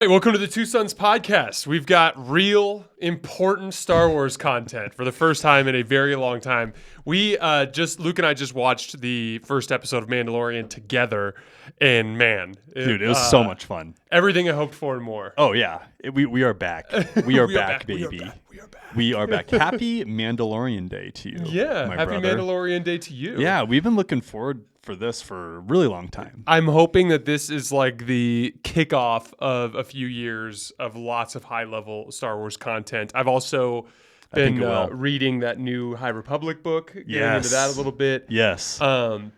Hey, welcome to the Two Sons podcast. We've got real important Star Wars content for the first time in a very long time. Luke and I just watched the first episode of Mandalorian together, and man, Dude, it was so much fun. Everything I hoped for and more. Oh yeah, we are back. We are back, baby. We are back. We are back. Happy Mandalorian Day to you. Yeah, my happy brother. Mandalorian Day to you. Yeah, we've been looking forward for this for a really long time. I'm hoping that this is like the kickoff of a few years of lots of high-level Star Wars content. I've also been reading that new High Republic book, getting into that a little bit. Yes. You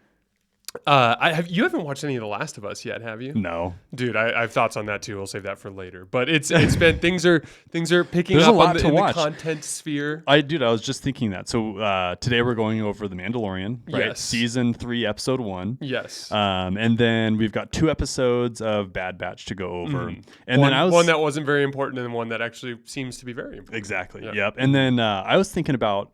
haven't watched any of The Last of Us yet, have you? No. Dude, I have thoughts on that too. We'll save that for later. But it's been things are picking There's up a lot in to watch. the content sphere. I was just thinking that. So today we're going over The Mandalorian, right? Yes. Season 3, Episode 1. Yes. And then we've got 2 episodes of Bad Batch to go over. And one that wasn't very important and one that actually seems to be very important. Exactly. Yeah. Yep. And then I was thinking about,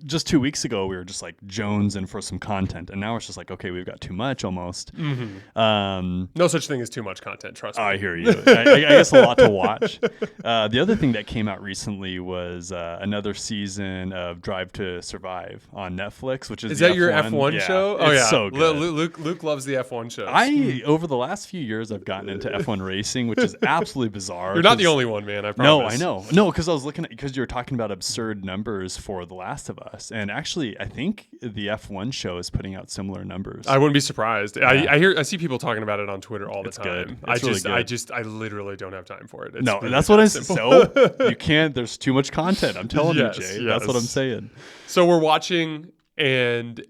just 2 weeks ago we were just like jonesing for some content, and now it's just like, okay, we've got too much almost. No such thing as too much content. Trust me. I hear you. I guess a lot to watch. The other thing that came out recently was another season of Drive to Survive on Netflix, which is that the your F1 F1 show? Oh, it's so good. Luke loves the F1 shows. Over the last few years, I've gotten into F1 racing, which is absolutely bizarre. You're not the only one, man. I promise. No, I know. No, because I was looking at, because you were talking about absurd numbers for The Last of Us, and actually, I think the F1 show is putting out similar numbers. I wouldn't be surprised. Yeah. I see people talking about it on Twitter all the It's time. good. It's really good. I literally don't have time for it. It's No, really that's what I simple. So you can't. There's too much content. I'm telling you, Jay. Yes. That's what I'm saying. So we're watching, and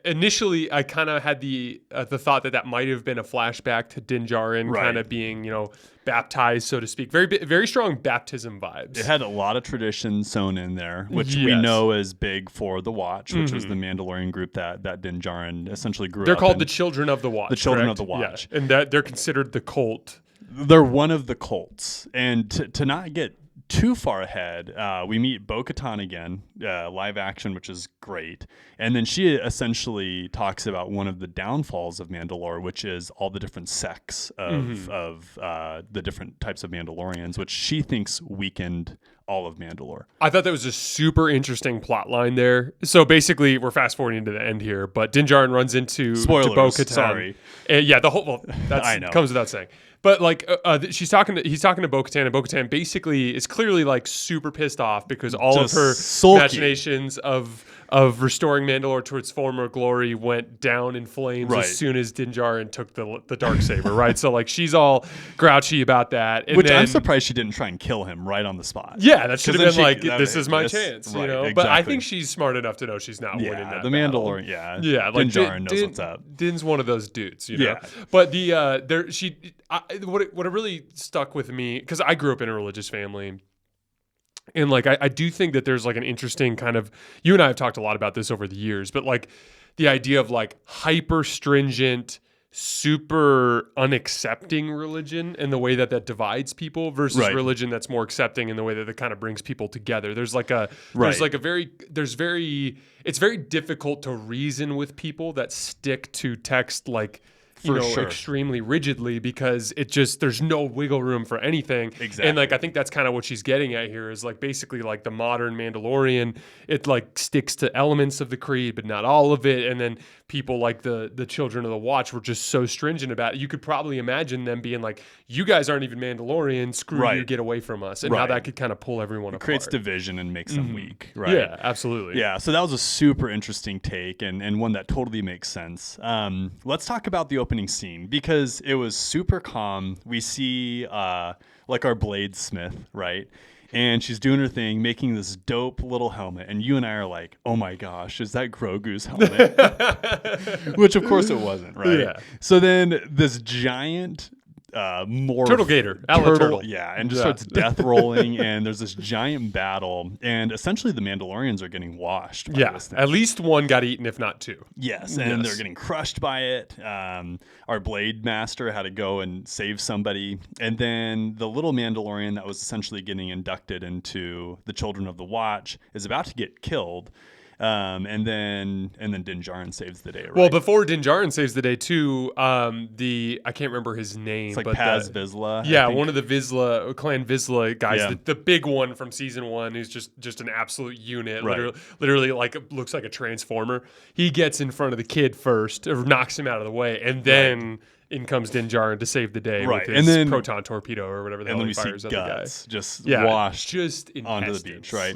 initially I kind of had the thought that might have been a flashback to Din Djarin kind of being, baptized, so to speak. Very strong baptism vibes. It had a lot of tradition sewn in there, which we know is big for the Watch, which was the Mandalorian group that Din Djarin essentially grew up in. They're called the Children of the Watch. The Children correct? of the Watch. Yeah. And that they're considered the cult. They're one of the cults. And to not get too far ahead, we meet Bo-Katan again, live action, which is great. And then she essentially talks about one of the downfalls of Mandalore, which is all the different sects of the different types of Mandalorians, which she thinks weakened all of Mandalore. I thought that was a super interesting plot line there. So basically, we're fast forwarding to the end here, but Din Djarin runs into Bo-Katan. Sorry. And yeah, that I know. comes without saying. But like, he's talking to Bo-Katan, and Bo-Katan basically is clearly like super pissed off because all Just of her sulky. machinations of restoring Mandalore to its former glory went down in flames as soon as Din Djarin took the Darksaber, right? So like, she's all grouchy about that. And I'm surprised she didn't try and kill him right on the spot. Yeah, that should have been like, this is my chance, right, But exactly. I think she's smart enough to know she's not winning that the battle. Mandalorian, Yeah, Din like Djarin knows what's up. Din's one of those dudes, Yeah. But what really stuck with me, because I grew up in a religious family, and like I do think that there's like an interesting kind of, you and I have talked a lot about this over the years, but like the idea of like hyper stringent, super unaccepting religion and the way that divides people versus religion that's more accepting in the way that it kind of brings people together. It's very difficult to reason with people that stick to text like, extremely rigidly, because there's no wiggle room for anything. Exactly. And like, I think that's kind of what she's getting at here is like, basically like the modern Mandalorian, it like sticks to elements of the creed, but not all of it. And then people like the Children of the Watch were just so stringent about it. You could probably imagine them being like, you guys aren't even Mandalorian, screw you, get away from us. And how that could kind of pull everyone apart. Creates division and makes them weak, right? Yeah, absolutely. Yeah, so that was a super interesting take and one that totally makes sense. Let's talk about the opening scene, because it was super calm. We see like our bladesmith, right? And she's doing her thing, making this dope little helmet. And you and I are like, oh my gosh, is that Grogu's helmet? Which of course it wasn't, right? Yeah. So then this giant Turtle Gator, turtle. Yeah, and just starts death rolling, and there's this giant battle, and essentially the Mandalorians are getting washed by this thing. At least one got eaten, if not two. Yes, and they're getting crushed by it. Our Blade Master had to go and save somebody, and then the little Mandalorian that was essentially getting inducted into the Children of the Watch is about to get killed. And then Din Djarin saves the day. Right? Well, before Din Djarin saves the day too, I can't remember his name. It's like but Paz Vizsla. Yeah, one of the Clan Vizsla guys, Yeah. the big one from season 1, who's just an absolute unit, Right. literally like looks like a transformer. He gets in front of the kid first, or knocks him out of the way, and then in comes Din Djarin to save the day Right. with his And then- proton torpedo or whatever the hell And then he we see fires at the guy. guts just Yeah, washed just onto the intestines. beach, right?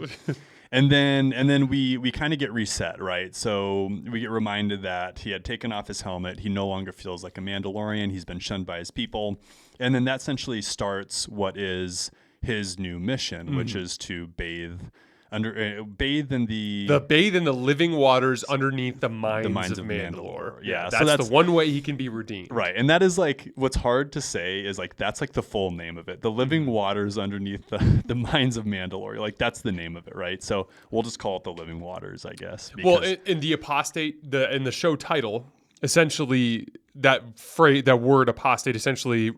And then we kind of get reset, right? So we get reminded that he had taken off his helmet. He no longer feels like a Mandalorian. He's been shunned by his people. And then that essentially starts what is his new mission, which is to bathe in the living waters underneath the mines of Mandalore. Yeah, that's, so that's the one way he can be redeemed. Right. And that is like what's hard to say is like that's like the full name of it. The living waters underneath the mines of Mandalore. Like that's the name of it, right? So we'll just call it the living waters, I guess. Well, in the apostate, in the show title, essentially that word apostate essentially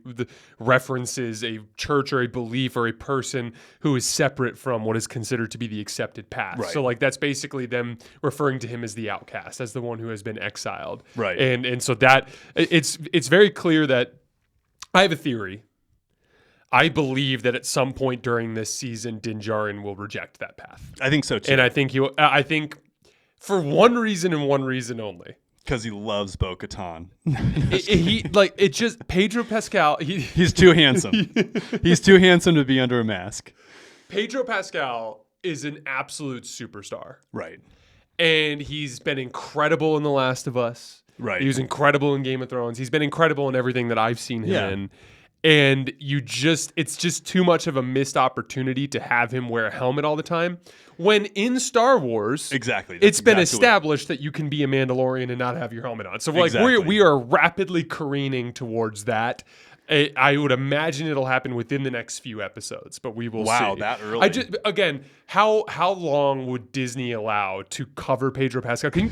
references a church or a belief or a person who is separate from what is considered to be the accepted path. Right. So like that's basically them referring to him as the outcast, as the one who has been exiled. Right. And so that it's very clear that I have a theory. I believe that at some point during this season, Din Djarin will reject that path. I think so too. And I think for one reason and one reason only. Because he loves Bo-Katan. Pedro Pascal. He's too handsome. He's too handsome to be under a mask. Pedro Pascal is an absolute superstar. Right. And he's been incredible in The Last of Us. Right. He was incredible in Game of Thrones. He's been incredible in everything that I've seen him in. And it's just too much of a missed opportunity to have him wear a helmet all the time. When in Star Wars, exactly, it's been established that you can be a Mandalorian and not have your helmet on. So like we are rapidly careening towards that. I would imagine it'll happen within the next few episodes, but we will see. Wow, that early. Again, how long would Disney allow to cover Pedro Pascal? Can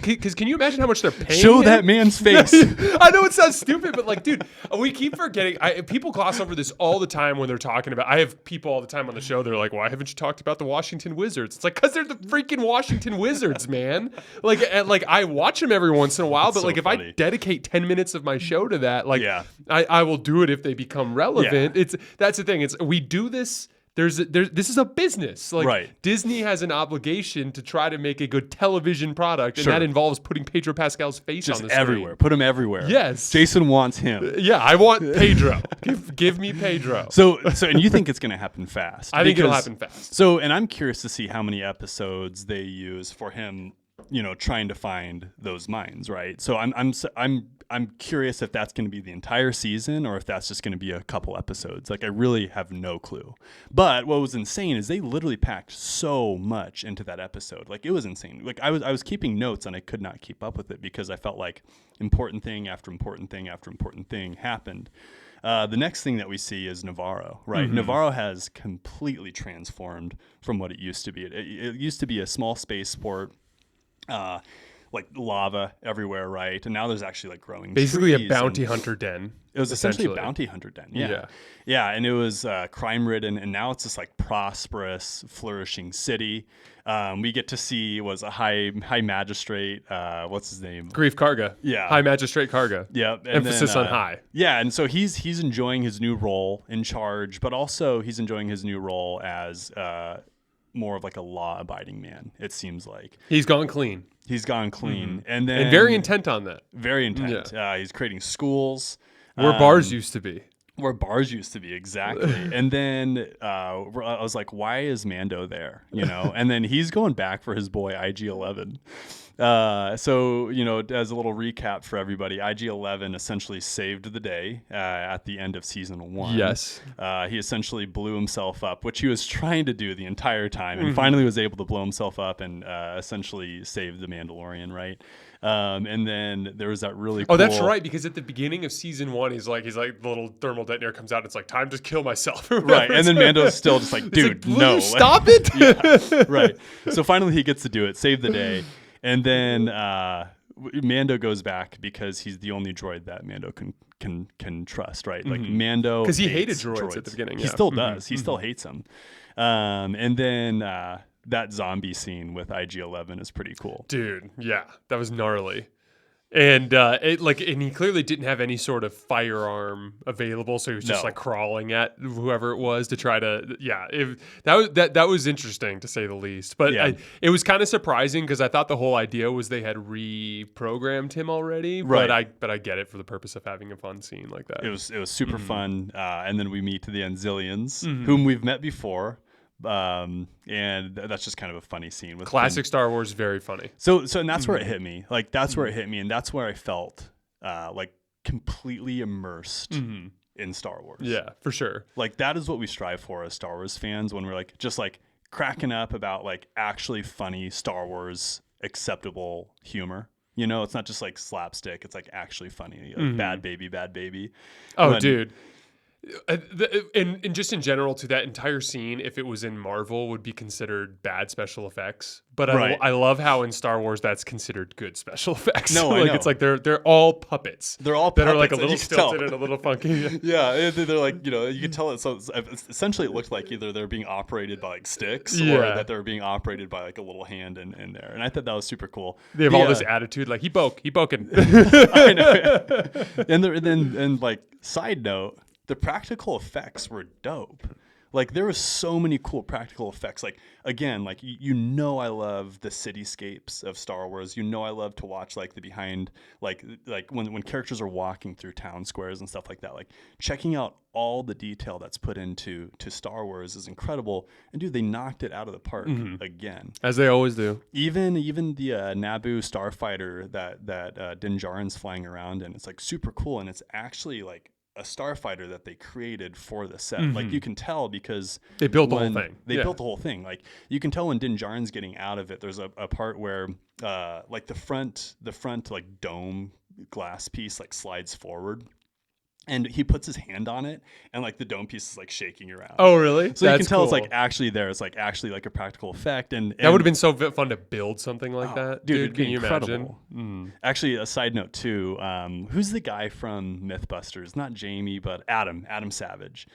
you imagine how much they're paying Show him? that man's face. I know it sounds stupid, but like, dude, we keep forgetting. People gloss over this all the time when they're talking about. I have people all the time on the show. They're like, "Why haven't you talked about the Washington Wizards?" It's like because they're the freaking Washington Wizards, man. Like I watch them every once in a while, but so like if funny. I dedicate 10 minutes of my show to that, like Yeah. I will do it if they become relevant. Yeah. That's the thing. We do this. This is a business. Like Right. Disney has an obligation to try to make a good television product, and Sure. that involves putting Pedro Pascal's face Just on the screen. everywhere. Put him everywhere. Yes. Jason wants him. Yeah, I want Pedro. give me Pedro. So and you think it's going to happen fast? I think it'll because- happen fast. So, and I'm curious to see how many episodes they use for him, trying to find those mines, right? So I'm curious if that's going to be the entire season or if that's just going to be a couple episodes. Like I really have no clue. But what was insane is they literally packed so much into that episode. Like it was insane. Like I was keeping notes and I could not keep up with it because I felt like important thing after important thing after important thing happened. The next thing that we see is Navarro, right? Mm-hmm. Navarro has completely transformed from what it used to be. It used to be a small spaceport, like lava everywhere, right? And now there's actually like growing Basically trees a bounty and- hunter den. It was essentially a bounty hunter den. Yeah. And it was crime ridden, and now it's this like prosperous, flourishing city. We get to see was a high magistrate. What's his name? Grief Karga. Yeah. High Magistrate Karga. Yep. And Emphasis then, on high. Yeah, and so he's enjoying his new role in charge, but also he's enjoying his new role as more of like a law-abiding man. It seems like He's gone clean. he's gone clean, Mm-hmm. and then And very intent on that. very intent. He's creating schools. Where bars used to be. Where bars used to be, exactly. And then I was like, why is Mando there? And then he's going back for his boy IG-11. So, as a little recap for everybody, IG-11 essentially saved the day at the end of season 1. Yes. He essentially blew himself up, which he was trying to do the entire time, and finally was able to blow himself up and essentially save the Mandalorian, right? And then there was that really cool... Oh, that's right, because at the beginning of season 1, he's like the little thermal detonator comes out. It's like, time to kill myself. Right, and then Mando's still just like, dude, like, no. Stop it. Yeah, right. So finally he gets to do it, save the day. And then Mando goes back because he's the only droid that Mando can trust, right? Like Mando... Because he hates hated droids at the beginning. He yeah. still does. He still hates them. And then that zombie scene with IG-11 is pretty cool. Dude, yeah, that was gnarly. And and he clearly didn't have any sort of firearm available, so he was just No. like crawling at whoever it was to try to that was interesting to say the least. But Yeah. it was kind of surprising because I thought the whole idea was they had reprogrammed him already. Right. But I get it for the purpose of having a fun scene like that. It was super fun. And then we meet the Anzilians, Mm-hmm. whom we've met before. And that's just kind of a funny scene with Classic Star Wars, very funny. So and that's where it hit me. Like that's where it hit me, and that's where I felt like completely immersed in Star Wars. Yeah, for sure. Like that is what we strive for as Star Wars fans when we're like just like cracking up about like actually funny Star Wars acceptable humor. You know, it's not just like slapstick. It's like actually funny. Like bad baby. Oh, dude. And just in general, to that entire scene, if it was in Marvel, would be considered bad special effects. But Right. I love how in Star Wars that's considered good special effects. No, I like know. it's like they're all puppets. They're all that are like a puppets, and little you can tell. stilted and a little funky. Yeah, they're like, you know, you can tell it. So essentially, it looked like either they're being operated by like sticks, or Yeah. that they're being operated by like a little hand in there. And I thought that was super cool. They have The, all this attitude, like he boking. I know. And like side note, the practical effects were dope. Like there were so many cool practical effects. Like again, like you know, I love the cityscapes of Star Wars. You know, I love to watch like the behind, like when characters are walking through town squares and stuff like that. Like checking out all the detail that's put into Star Wars is incredible. And dude, they knocked it out of the park again. As they always do. Even the Naboo starfighter that Din Djarin's flying around in, it's like super cool, and it's actually like a starfighter that they created for the set. Like you can tell because They built the whole thing. They Yeah. built the whole thing. Like you can tell when Din Djarin's getting out of it. There's a part where like the front like dome glass piece like slides forward. And he puts his hand on it, and like the dome piece is like shaking around. Oh, really? So you can tell it's cool. like actually there. It's like actually like a practical effect, and That would have been so fun to build something like that, dude. dude. It'd be Can you incredible. imagine? Actually, a side note too. Who's the guy from MythBusters? Not Jamie, but Adam Savage.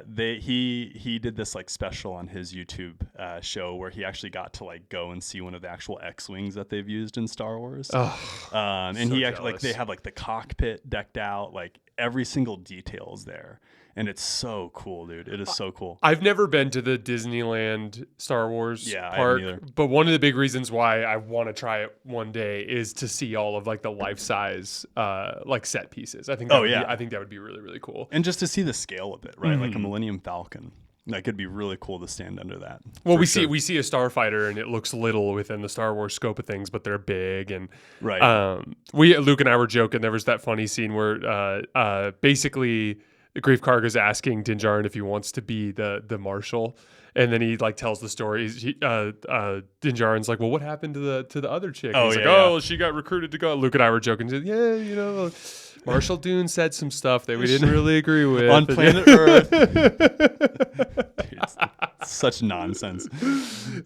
He did this like special on his YouTube show where he actually got to like go and see one of the actual X-wings that they've used in Star Wars. And so he actually like jealous. they have like the cockpit decked out, like every single detail is there, and it's so cool, dude. It is so cool. I've never been to the Disneyland Star Wars Yeah, I park, haven't either. but one of the big reasons why I want to try it one day is to see all of like the life size like set pieces. I think I think that would be really, really cool. And just to see the scale of it, right? Like a Millennium Falcon. That could be really cool to stand under that. Well, for we sure. see a starfighter and it looks little within the Star Wars scope of things, but they're big. And Right. Luke and I were joking. There was that funny scene where basically Grief Karga is asking Din Djarin if he wants to be the marshal, and then he like tells the story. Din Djarin's like, "Well, what happened to the other chick?" And Oh, he's like, yeah, "Oh, she got recruited to go." Luke and I were joking. Said, "Yeah, you know, Marshall Dune said some stuff that we didn't really agree with On planet Earth." Dude, it's such nonsense.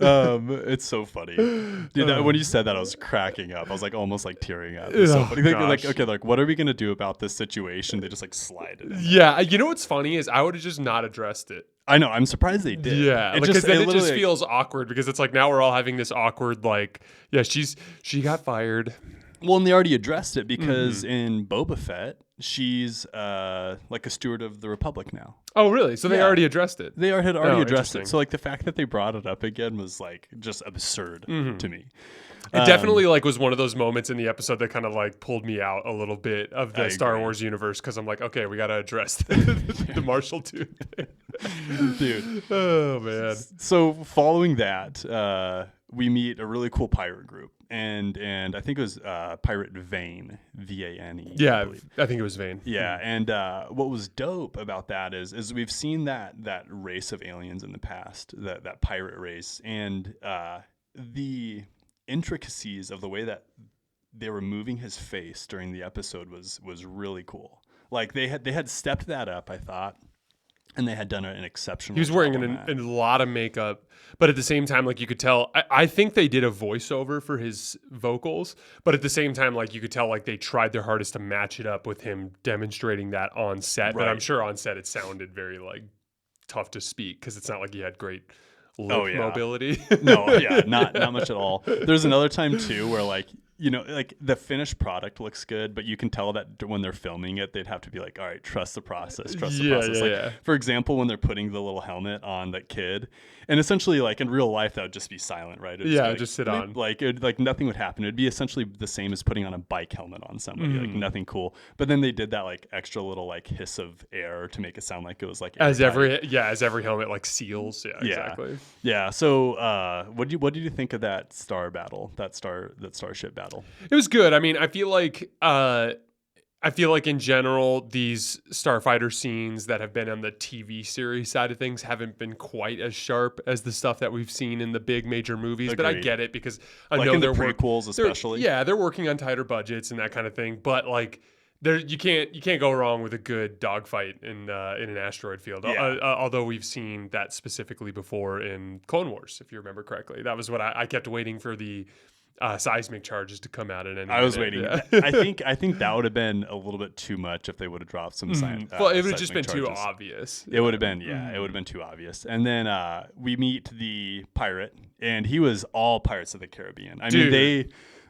It's so funny, dude. When you said that, I was cracking up. I was like almost like tearing up. It's so Oh, funny. Like, gosh. okay, like what are we gonna do about this situation? They just like slide it in. Yeah, you know what's funny is I would have just not addressed it. I know. I'm surprised they did. Yeah, it because then it just literally- feels awkward because it's like now we're all having this awkward like, yeah, she got fired. Well, and they already addressed it Mm-hmm. because in Boba Fett, she's like a steward of the Republic now. Oh, really? So they Yeah. already addressed it. They had already Oh, addressed it. interesting. So like the fact that they brought it up again was like just absurd to me. It definitely like was one of those moments in the episode that kind of like pulled me out a little bit of the I Star agree. Wars universe because I'm like, okay, we got to address the Marshall Dune thing. Dude. Oh man. So following that, we meet a really cool pirate group, and I think it was Pirate Vane, Vane. Yeah, I think it was Vane. Yeah, and what was dope about that is we've seen that race of aliens in the past, that pirate race, and the intricacies of the way that they were moving his face during the episode was really cool. Like they had stepped that up, I thought, and they had done an exceptional. He was wearing job on a lot of makeup, but at the same time, like you could tell, I think they did a voiceover for his vocals, but at the same time, like you could tell, like they tried their hardest to match it up with him demonstrating that on set. But I'm Right. sure on set it sounded very like tough to speak because it's not like he had great lip mobility. No, yeah, not much at all. There's another time too where like, you know, like the finished product looks good, but you can tell that when they're filming it, they'd have to be like, all right, trust the process, trust the process. Like, for example, when they're putting the little helmet on that kid, and essentially like in real life, that would just be silent, right? It'd just sit on. Like, like nothing would happen. It'd be essentially the same as putting on a bike helmet on somebody, like nothing cool. But then they did that like extra little like hiss of air to make it sound like it was like as every helmet like seals. Yeah, exactly. Yeah. So what did you think of that star battle, that starship battle? It was good. I mean, I feel like in general, these starfighter scenes that have been on the TV series side of things haven't been quite as sharp as the stuff that we've seen in the big major movies. Agreed. But I get it because I like know in they're the prequels, especially. They're working on tighter budgets and that kind of thing. But like, you can't go wrong with a good dogfight in an asteroid field. Yeah. Although we've seen that specifically before in Clone Wars, if you remember correctly. That was what I kept waiting for the seismic charges to come out at any I was minute. waiting. I think that would have been a little bit too much if they would have dropped some well, it would have just been charges. too obvious. It would have been, it would have been too obvious. And then we meet the pirate, and he was all Pirates of the Caribbean. I mean,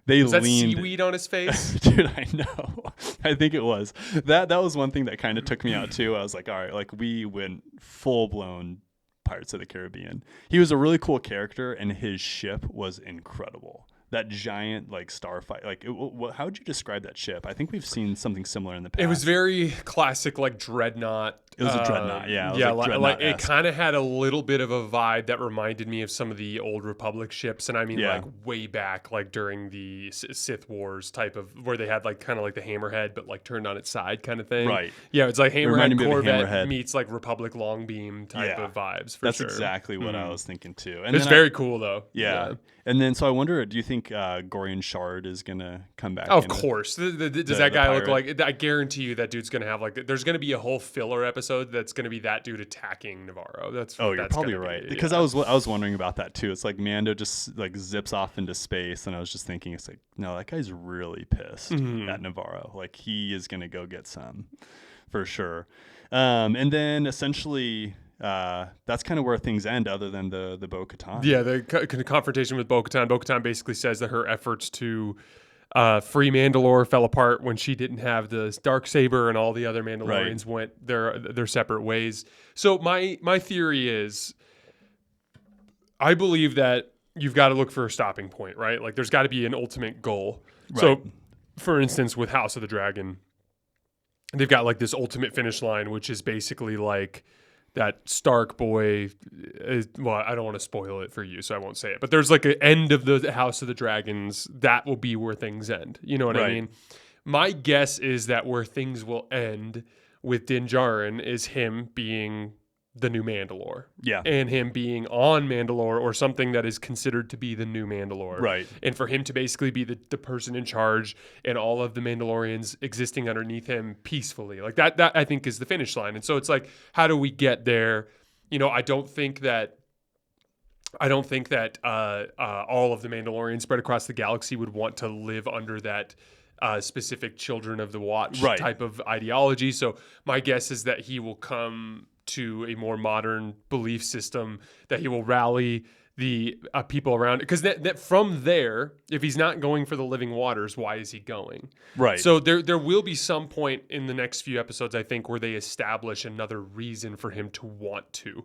they was leaned. that seaweed on his face? Dude, I know. I think it was. That was one thing that kind of took me out too. I was like, all right, like we went full blown Pirates of the Caribbean. He was a really cool character, and his ship was incredible. That giant like starfight, like how would you describe that ship? I think we've seen something similar in the past. It was very classic, like dreadnought. It was a dreadnought, yeah. Like it kind of had a little bit of a vibe that reminded me of some of the old Republic ships, and I mean like way back, like during the Sith Wars type of where they had like kind of like the Hammerhead, but like turned on its side kind of thing. Right. Yeah, it's like Hammerhead Corvette Hammerhead. meets like Republic Longbeam type of vibes. That's exactly what I was thinking too. And it's very cool though. Yeah. And then, so I wonder, do you think Gorian Shard is going to come back? Of course. Does that guy look like, I guarantee you that dude's going to have like, there's going to be a whole filler episode that's going to be that dude attacking Navarro. You're probably right. Because I was wondering about that too. It's like Mando just like zips off into space. And I was just thinking, it's like, no, that guy's really pissed at Navarro. Like he is going to go get some for sure. And then essentially... that's kind of where things end, other than the Bo-Katan. Yeah, the confrontation with Bo-Katan. Bo-Katan basically says that her efforts to free Mandalore fell apart when she didn't have the Darksaber, and all the other Mandalorians went their separate ways. So my theory is, I believe that you've got to look for a stopping point, right? Like there's got to be an ultimate goal. Right. So, for instance, with House of the Dragon, they've got like this ultimate finish line, which is basically like that Stark boy is, well, I don't want to spoil it for you, so I won't say it. But there's like an end of the House of the Dragons. That will be where things end. You know what I mean? My guess is that where things will end with Din Djarin is him being the new Mandalore. Yeah. And him being on Mandalore, or something that is considered to be the new Mandalore. Right. And for him to basically be the person in charge, and all of the Mandalorians existing underneath him peacefully. Like that I think is the finish line. And so it's like, how do we get there? You know, I don't think that all of the Mandalorians spread across the galaxy would want to live under that specific Children of the Watch type of ideology. So my guess is that he will come to a more modern belief system, that he will rally the people around, because that from there, if he's not going for the living waters, why is he going? Right. So there will be some point in the next few episodes, I think, where they establish another reason for him to want to,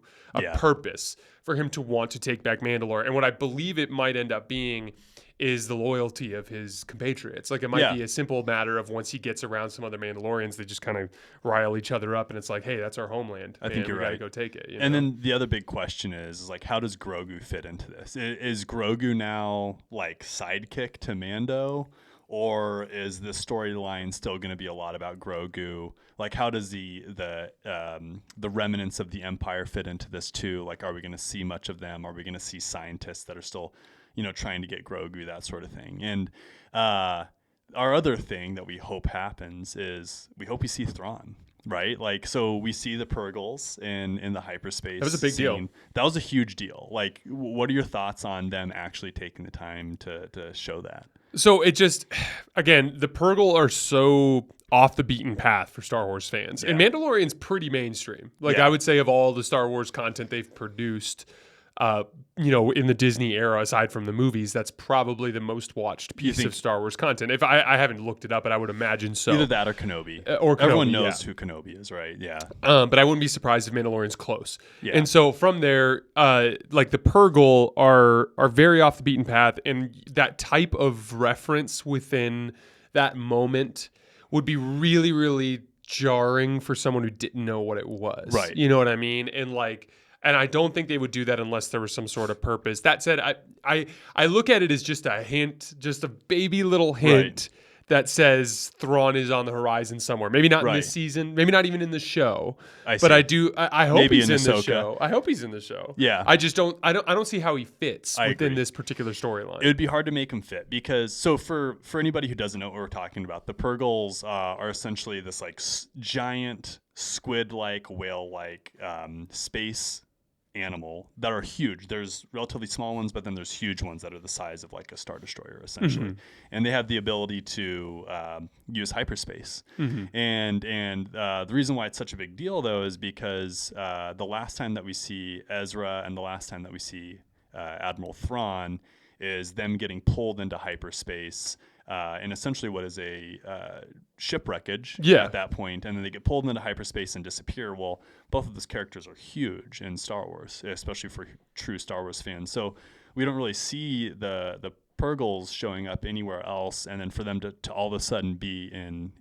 purpose for him to want to take back Mandalore. And what I believe it might end up being is the loyalty of his compatriots. Like it might be a simple matter of, once he gets around some other Mandalorians, they just kind of rile each other up, and it's like, hey, that's our homeland. I think you're right. We got to go take it. You know? Then the other big question is like, how does Grogu fit into this? Is Grogu now like sidekick to Mando, or is the storyline still going to be a lot about Grogu? Like, how does the remnants of the Empire fit into this too? Like, are we going to see much of them? Are we going to see scientists that are still, trying to get Grogu, that sort of thing? And our other thing that we hope happens is we hope we see Thrawn, right? Like, so we see the Purgles in the hyperspace. That was a big deal. That was a huge deal. Like, what are your thoughts on them actually taking the time to show that? So it just, again, the Purgle are so off the beaten path for Star Wars fans. And Mandalorian's pretty mainstream. Like, I would say of all the Star Wars content they've produced, in the Disney era, aside from the movies, that's probably the most watched piece of Star Wars content. If I haven't looked it up, but I would imagine so. Either that or Kenobi. Everyone knows who Kenobi is, right? Yeah. But I wouldn't be surprised if Mandalorian's close. Yeah. And so from there, like the Purgle are very off the beaten path, and that type of reference within that moment would be really, really jarring for someone who didn't know what it was. Right. You know what I mean? And I don't think they would do that unless there was some sort of purpose. That said, I look at it as just a hint, just a baby little hint that says Thrawn is on the horizon somewhere. Maybe not in this season, maybe not even in the show. But I hope maybe he's in the Ahsoka. show. I hope he's in the show. Yeah. I don't see how he fits within agree. this particular storyline. It would be hard to make him fit because for anybody who doesn't know what we're talking about, the Purgles are essentially this like giant squid-like, whale-like space animal that are huge. There's relatively small ones, but then there's huge ones that are the size of like a Star Destroyer, essentially. And they have the ability to use hyperspace. And the reason why it's such a big deal, though, is because the last time that we see Ezra and the last time that we see Admiral Thrawn is them getting pulled into hyperspace and essentially what is a ship wreckage at that point, and then they get pulled into hyperspace and disappear. Well, both of those characters are huge in Star Wars, especially for true Star Wars fans. So we don't really see the Purgles showing up anywhere else, and then for them to all of a sudden be in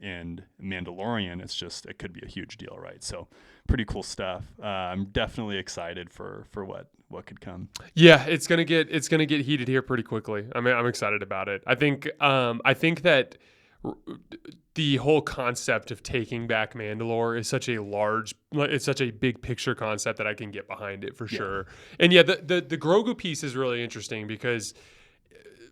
Mandalorian, it could be a huge deal, right? So pretty cool stuff. I'm definitely excited for what could come. Yeah, it's gonna get heated here pretty quickly. I'm excited about it. I think that the whole concept of taking back Mandalore is such a big picture concept that I can get behind it for sure. And the Grogu piece is really interesting because,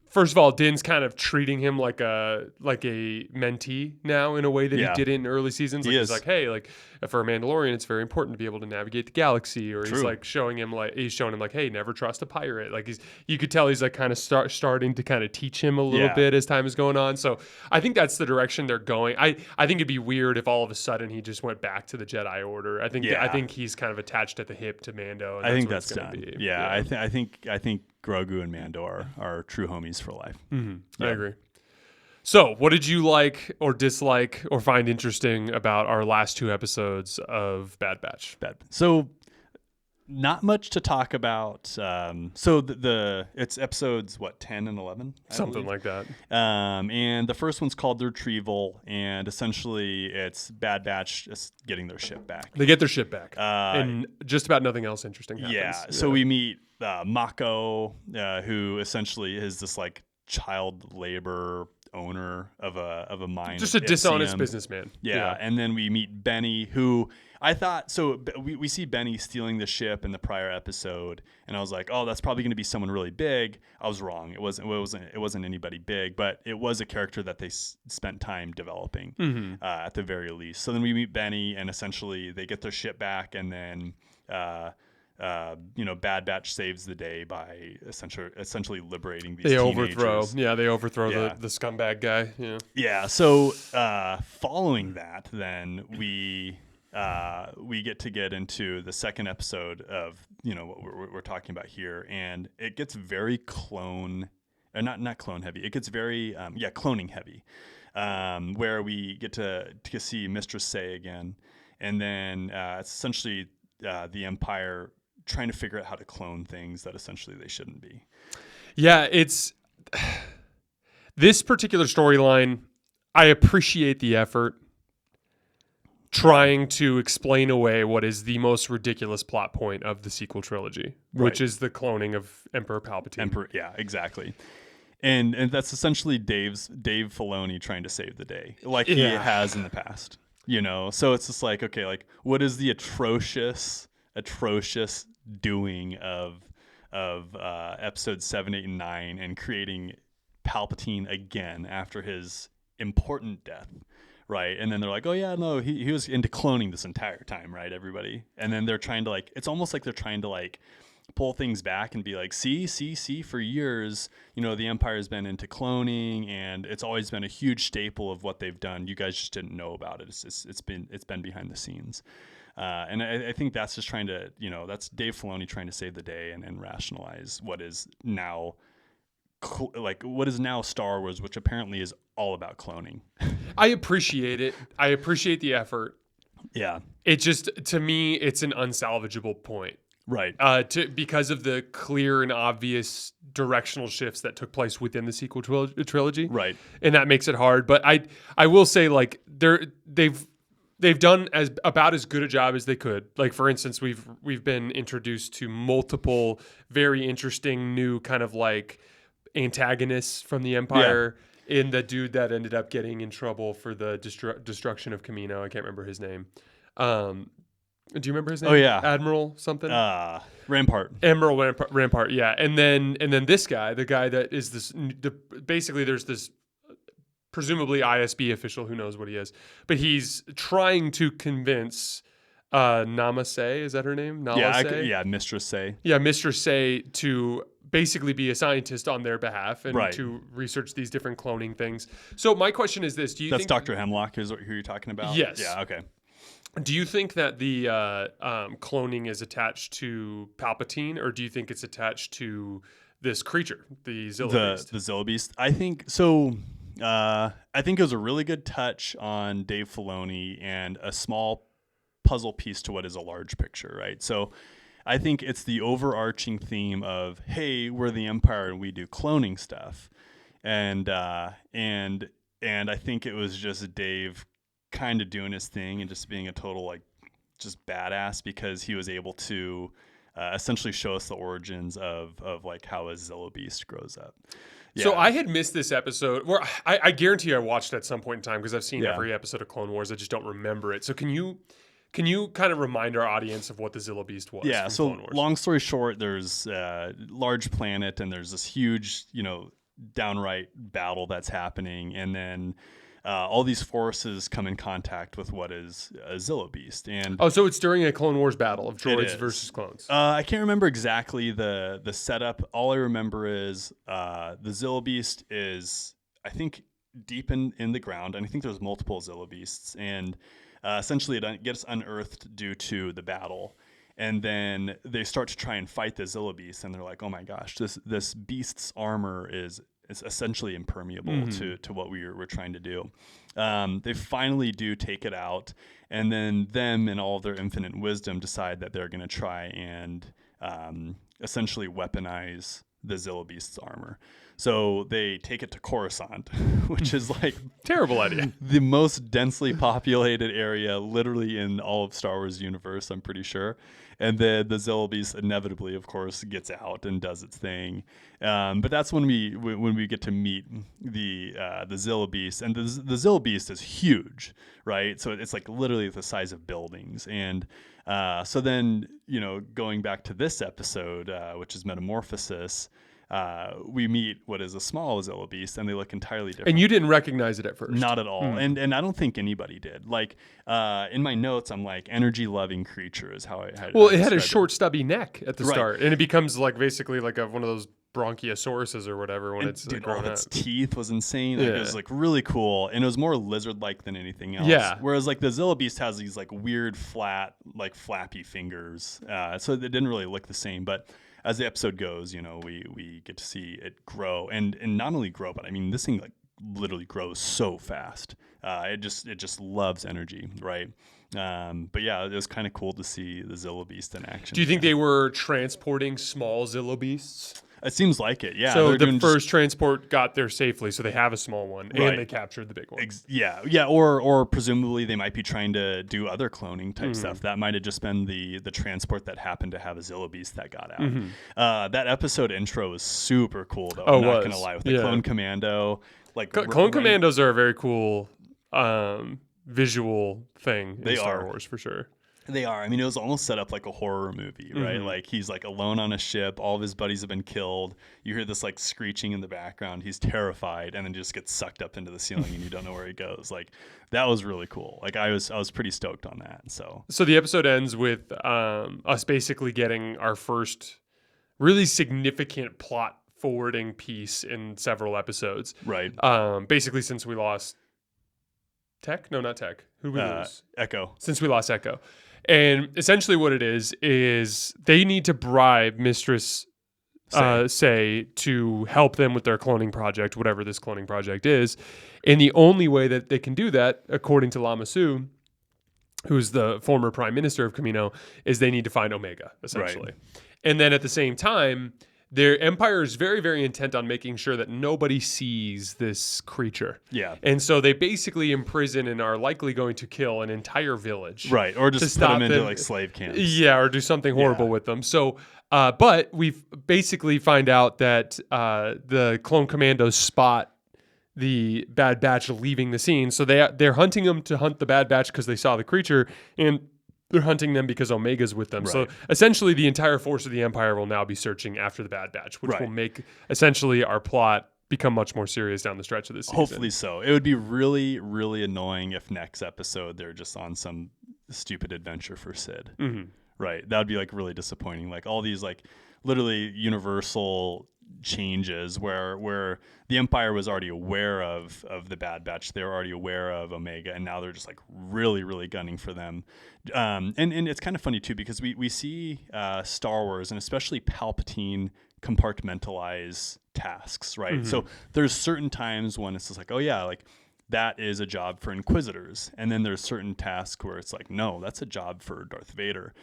first of all, Din's kind of treating him like a mentee now in a way that he did in early seasons. He's like, hey, like for a Mandalorian, it's very important to be able to navigate the galaxy. Or he's like showing him like, hey, never trust a pirate. Like you could tell he's like kind of starting to kind of teach him a little bit as time is going on. So I think that's the direction they're going. I think it'd be weird if all of a sudden he just went back to the Jedi Order. I think he's kind of attached at the hip to Mando. And I think that's done. Be. Yeah, I think Grogu and Mando are true homies for life. I agree. So, what did you like or dislike or find interesting about our last two episodes of Bad Batch? So, not much to talk about. So it's episodes 10 and 11, something like that. And the first one's called The Retrieval, and essentially it's Bad Batch just getting their ship back. They get their ship back, and just about nothing else interesting happens. Yeah. So we meet Mako, who essentially is this like child labor owner of a mine, just a dishonest businessman. Yeah. And then we meet Benny, who I thought, so we see Benny stealing the ship in the prior episode, and I was like, oh, that's probably going to be someone really big. I was wrong. It wasn't anybody big, but it was a character that they spent time developing at the very least. So then we meet Benny, and essentially they get their ship back, and then Bad Batch saves the day by essentially liberating these teenagers. They overthrow the scumbag guy. Yeah. So following that, then we get into the second episode of what we're talking about here, and it gets very not clone heavy. It gets very cloning heavy, where we get to see Mistress Say again, and then it's essentially the Empire trying to figure out how to clone things that essentially they shouldn't be. Yeah, it's this particular storyline. I appreciate the effort trying to explain away what is the most ridiculous plot point of the sequel trilogy, which is the cloning of Emperor Palpatine. Yeah, exactly. And that's essentially Dave Filoni trying to save the day, like he has in the past. So it's just like, okay, like what is the atrocious doing of episodes 7, 8, and 9, and creating Palpatine again after his important death, right? And then they're like, oh yeah, no, he was into cloning this entire time, right, everybody? And then they're trying to it's almost like they're trying to pull things back and be like, see, for years, the Empire's been into cloning, and it's always been a huge staple of what they've done. You guys just didn't know about it. It's been behind the scenes. And I think that's just trying to, that's Dave Filoni trying to save the day and rationalize what is now what is now Star Wars, which apparently is all about cloning. I appreciate it. I appreciate the effort. Yeah. It just, to me, it's an unsalvageable point. Right. Because of the clear and obvious directional shifts that took place within the sequel trilogy. Right. And that makes it hard. But I will say, like, they've done about as good a job as they could. Like, for instance, we've been introduced to multiple very interesting new kind of like antagonists from the Empire. In the dude that ended up getting in trouble for the destruction of Camino. I can't remember his name. Do you remember his name? Oh, yeah. Admiral something? Rampart. Admiral Rampart, yeah. And then this guy, the guy that is basically there's this presumably ISB official, who knows what he is, but he's trying to convince Nama Say, is that her name? Nala Say? Mistress Say. Yeah, Mistress Say to basically be a scientist on their behalf and Right. to research these different cloning things. So my question is this: That's Dr. Hemlock is who you're talking about? Yes. Yeah, okay. Do you think that the cloning is attached to Palpatine, or do you think it's attached to this creature, the Zilla Beast? The Zilla Beast. I think so. I think it was a really good touch on Dave Filoni and a small puzzle piece to what is a large picture, right? So I think it's the overarching theme of, hey, we're the Empire and we do cloning stuff, and I think it was just Dave kind of doing his thing and just being a total like just badass because he was able to essentially show us the origins of like how a Zilla Beast grows up. Yeah. So I had missed this episode where I guarantee you I watched it at some point in time because I've seen every episode of Clone Wars. I just don't remember it. So can you kind of remind our audience of what the Zilla Beast was? Yeah. So Clone Wars? Long story short, there's a large planet and there's this huge, downright battle that's happening, and then all these forces come in contact with what is a Zilla Beast. And so it's during a Clone Wars battle of droids versus clones. I can't remember exactly the setup. All I remember is the Zilla Beast is, I think, deep in the ground, and I think there's multiple Zilla Beasts, and essentially it gets unearthed due to the battle. And then they start to try and fight the Zilla Beast, and they're like, "Oh my gosh, this beast's armor is essentially impermeable to what we're trying to do." They finally do take it out, and then them in all of their infinite wisdom decide that they're going to try and essentially weaponize the Zilla Beast's armor. So they take it to Coruscant, which is like terrible idea. The most densely populated area literally in all of Star Wars universe, I'm pretty sure. And then the Zilla Beast inevitably, of course, gets out and does its thing. But that's when we get to meet the Zilla Beast, and the Zilla Beast is huge, right? So it's like literally the size of buildings. And so then, going back to this episode, which is Metamorphosis, we meet what is a small Zilla Beast, and they look entirely different. And you didn't recognize it at first? Not at all. And I don't think anybody did. Like, in my notes, I'm like, energy-loving creature is how I had it. Well, it had a short, stubby neck at the Right. start, and it becomes like basically like one of those bronchiosauruses or whatever when it's grown up. Its teeth was insane. Like, it was like really cool, and it was more lizard-like than anything else. Yeah. Whereas like the Zilla Beast has these like weird flat, like flappy fingers, so it didn't really look the same. But as the episode goes, we get to see it grow, and not only grow, but I mean this thing like literally grows so fast. It just loves energy, right? But yeah, it was kind of cool to see the Zilla Beast in action. Do you think they were transporting small Zilla Beasts? It seems like it, yeah. So the first transport got there safely, so they have a small one, and they captured the big one. Yeah, or presumably they might be trying to do other cloning type stuff. That might have just been the transport that happened to have a Zilla Beast that got out. That episode intro was super cool, though. I'm not gonna lie, with the Clone Commando. Like Clone Commandos are a very cool visual thing in Star Wars for sure. They are. I mean, it was almost set up like a horror movie, right? Like he's like alone on a ship. All of his buddies have been killed. You hear this like screeching in the background. He's terrified, and then just gets sucked up into the ceiling, and you don't know where he goes. Like that was really cool. Like I was pretty stoked on that. So the episode ends with us basically getting our first really significant plot forwarding piece in several episodes. Right. Basically, since we lost Tech? No, not Tech. Who we lose? Echo. Since we lost Echo. And essentially what it is they need to bribe Mistress Say to help them with their cloning project, whatever this cloning project is. And the only way that they can do that, according to Lama Su, who's the former prime minister of Camino, is they need to find Omega, essentially. Right. And then at the same time, their empire is very, very intent on making sure that nobody sees this creature. Yeah. And so they basically imprison and are likely going to kill an entire village. Right. Or just put them into like slave camps. Yeah, or do something horrible with them. So, but we've basically find out that the clone commandos spot the Bad Batch leaving the scene. So they're hunting them to hunt the Bad Batch because they saw the creature, and they're hunting them because Omega's with them. Right. So essentially the entire force of the Empire will now be searching after the Bad Batch, which will make essentially our plot become much more serious down the stretch of this season. Hopefully so. It would be really, really annoying if next episode they're just on some stupid adventure for Sid. Mm-hmm. Right. That would be like really disappointing. Like all these like literally universal changes where the Empire was already aware of the Bad Batch. They were already aware of Omega, and now they're just like really, really gunning for them. And it's kind of funny too, because we see Star Wars and especially Palpatine compartmentalize tasks, right? Mm-hmm. So there's certain times when it's just like, oh yeah, like that is a job for Inquisitors. And then there's certain tasks where it's like, no, that's a job for Darth Vader.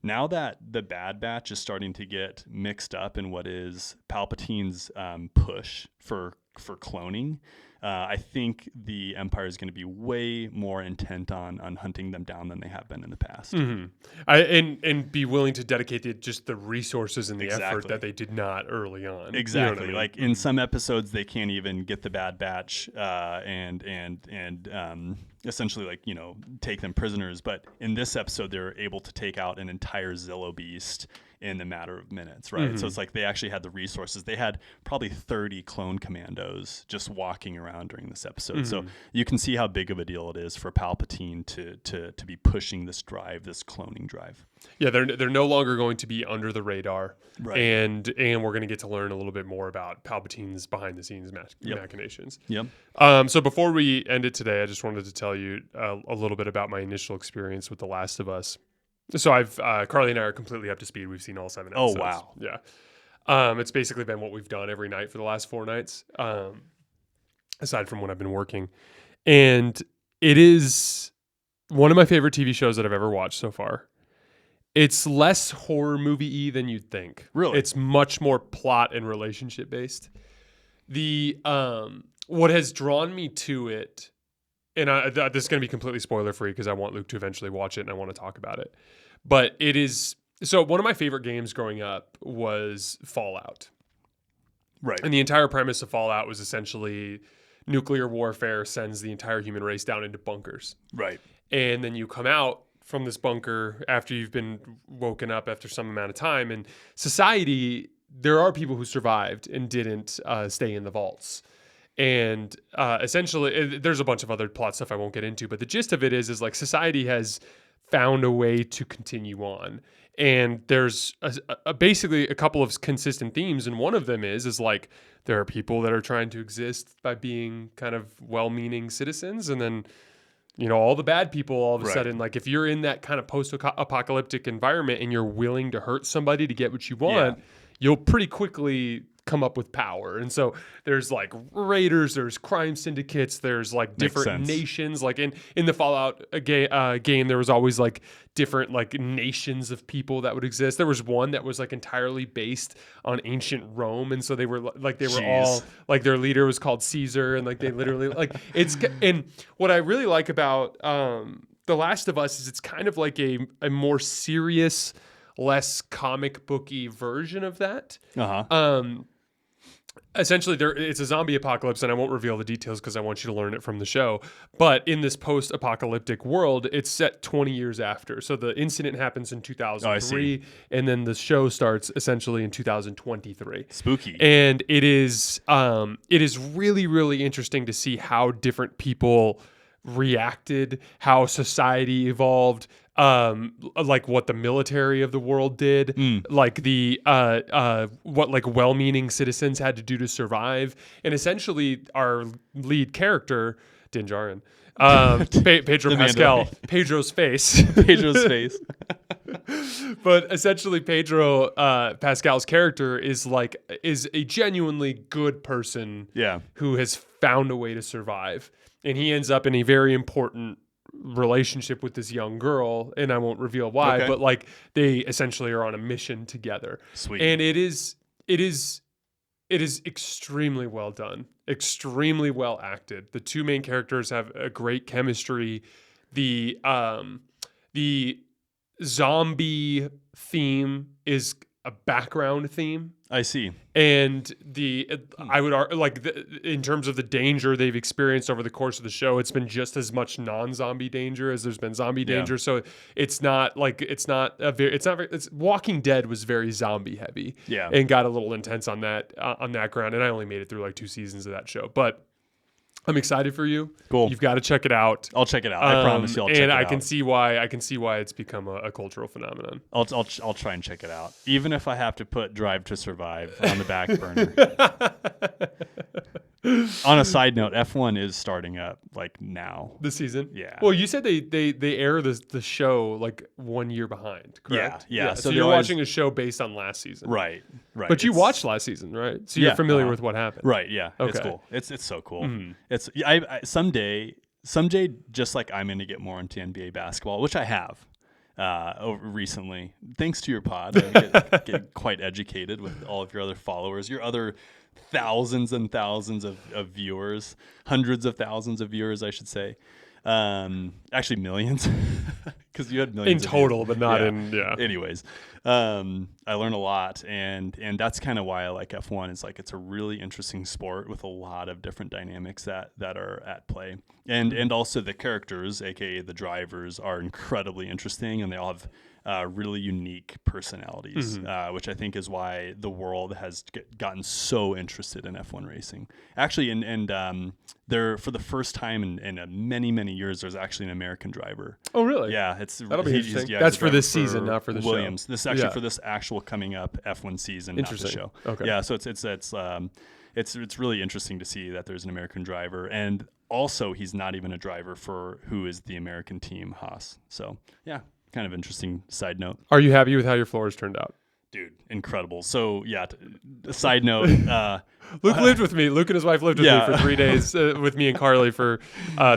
Now that the Bad Batch is starting to get mixed up in what is Palpatine's push for cloning, I think the Empire is going to be way more intent on hunting them down than they have been in the past. Mm-hmm. And be willing to dedicate the resource and the effort that they did not early on. Exactly. You know what I mean? Like in some episodes, they can't even get the Bad Batch and essentially like, you know, take them prisoners. But in this episode, they're able to take out an entire Zillo beast in a matter of minutes, right? Mm-hmm. So it's like they actually had the resources. They had probably 30 clone commandos just walking around during this episode. Mm-hmm. So you can see how big of a deal it is for Palpatine to be pushing this drive, this cloning drive. Yeah, they're no longer going to be under the radar, right? And we're going to get to learn a little bit more about Palpatine's behind the scenes machinations. Yep. So before we end it today, I just wanted to tell you a little bit about my initial experience with The Last of Us. So Carly and I are completely up to speed. We've seen all 7 episodes. Oh, wow. Yeah. It's basically been what we've done every night for the last 4 nights, aside from when I've been working. And it is one of my favorite TV shows that I've ever watched so far. It's less horror movie-y than you'd think. Really? It's much more plot and relationship based. The what has drawn me to it, and this is going to be completely spoiler free because I want Luke to eventually watch it and I want to talk about it. But it is so one of my favorite games growing up was Fallout. Right. And the entire premise of Fallout was essentially nuclear warfare sends the entire human race down into bunkers. Right. And then you come out from this bunker after you've been woken up after some amount of time. And society, there are people who survived and didn't stay in the vaults. And essentially, there's a bunch of other plot stuff I won't get into, but the gist of it is like society has found a way to continue on. And there's basically a couple of consistent themes, and one of them is like there are people that are trying to exist by being kind of well-meaning citizens, and then you know all the bad people all of a sudden, like if you're in that kind of post-apocalyptic environment and you're willing to hurt somebody to get what you want, you'll pretty quickly come up with power. And so there's like raiders, there's crime syndicates, there's like different nations. Like in the Fallout game, there was always like different like nations of people that would exist. There was one that was like entirely based on ancient Rome, and so they were all like their leader was called Caesar, and like they literally like it's. And what I really like about The Last of Us is it's kind of like a more serious, less comic booky version of that. Essentially, it's a zombie apocalypse, and I won't reveal the details because I want you to learn it from the show. But in this post-apocalyptic world, it's set 20 years after. So the incident happens in 2003, and then the show starts essentially in 2023. Spooky. And it is really, really interesting to see how different people reacted, how society evolved, like what the military of the world did, like the what like well-meaning citizens had to do to survive. And essentially our lead character, Din Djarin, Pedro The Pascal, Mandalorian. Pedro's face. Pedro's face. But essentially, Pedro Pascal's character is a genuinely good person Yeah. who has found a way to survive, and he ends up in a very important relationship with this young girl, and I won't reveal why, Okay. but like they essentially are on a mission together. Sweet. And it is extremely well done, extremely well acted. The two main characters have a great chemistry. The zombie theme is a background theme. I see. And I would in terms of the danger they've experienced over the course of the show, it's been just as much non-zombie danger as there's been zombie danger. So it's Walking Dead was very zombie heavy, and got a little intense on that ground. And I only made it through like 2 seasons of that show, but I'm excited for you. Cool. You've got to check it out. I'll check it out. I promise you, I'll check it out. And I can see why it's become a cultural phenomenon. I'll try and check it out, even if I have to put Drive to Survive on the back burner. On a side note, F1 is starting up like now. This season? Yeah. Well, you said they air the show like 1 year behind, correct? Yeah. So you're watching a show based on last season. Right. But you watched last season, right? So you're familiar with what happened. Right, yeah. It's Okay. cool. It's so cool. Mm-hmm. It's I someday just like I'm going to get more into NBA basketball, which I have over recently. Thanks to your pod, I get quite educated with all of your other followers, your other thousands and thousands of viewers, hundreds of thousands of viewers, I should say. Actually millions, because you had millions in of total, views. but not in Anyways, I learned a lot, and that's kind of why I like F1. It's like it's a really interesting sport with a lot of different dynamics that are at play, and also the characters, aka the drivers, are incredibly interesting, and they all have really unique personalities, which I think is why the world has gotten so interested in F1 racing. Actually, and there for the first time in many years, there's actually an American driver. Oh, really? Yeah, that'll be interesting. he's That's a for this driver season, not for the Williams. show. This is actually for this actual coming up F1 season, not the Interesting. show. Okay. Yeah, so it's really interesting to see that there's an American driver, and also he's not even a driver for who is the American team, Haas. So yeah, kind of interesting side note. Are you happy with how your floors turned out? Dude, incredible. So yeah, side note, Luke lived with me. Luke and his wife lived with me Yeah. for 3 days, with me and Carly for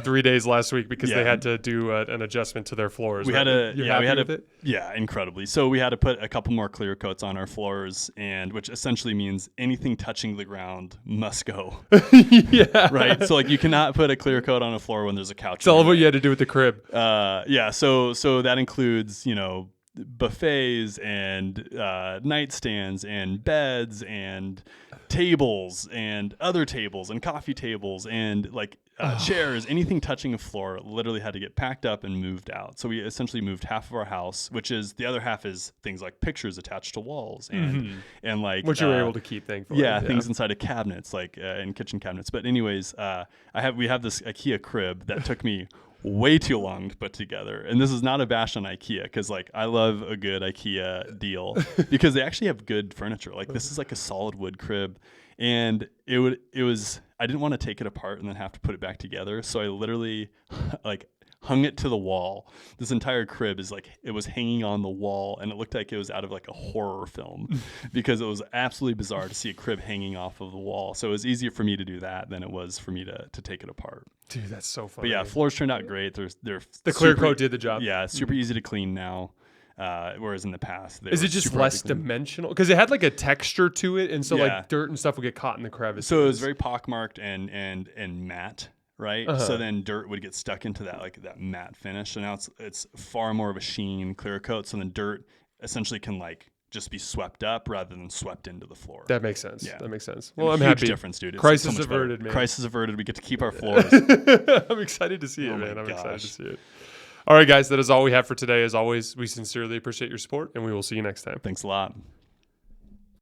3 days last week because they Yeah. had to do an adjustment to their floors. we right? had You we happy had with it? yeah, incredibly. So we had to put a couple more clear coats on our floors, and which essentially means anything touching the ground must go. Yeah. Right. So like you cannot put a clear coat on a floor when there's a couch. It's all of what you had to do with the crib. Yeah. So that includes, buffets and nightstands and beds and tables and other tables and coffee tables and like chairs. Anything touching a floor literally had to get packed up and moved out. So we essentially moved half of our house, which is the other half is things like pictures attached to walls and like Which you were able to keep, thankfully. yeah, things inside of cabinets, like in kitchen cabinets. But anyways, we have this IKEA crib that took me way too long to put together. And this is not a bash on IKEA, because like I love a good IKEA deal because they actually have good furniture. Like this is like a solid wood crib, and it was I didn't want to take it apart and then have to put it back together. So I literally like hung it to the wall. This entire crib is like, it was hanging on the wall, and it looked like it was out of like a horror film because it was absolutely bizarre to see a crib hanging off of the wall. So it was easier for me to do that than it was for me to take it apart. Dude, that's so funny. But yeah, floors turned out great. They're the clear coat did the job. Yeah, it's super easy to clean now. Whereas in the past, is it just less dimensional? Because it had like a texture to it, and so like dirt and stuff would get caught in the crevices. So it was very pockmarked and matte, right? So then dirt would get stuck into that matte finish. So now it's far more of a sheen, clear coat. So then dirt essentially can like just be swept up rather than swept into the floor. That makes sense. Yeah. That makes sense. And Well, I'm huge happy. Difference, dude. It's Crisis so much averted, better. man. Crisis averted. We get to keep our floors. I'm excited to see it, man. I'm excited to gosh. see it. All right, guys, that is all we have for today. As always, we sincerely appreciate your support, and we will see you next time. Thanks a lot.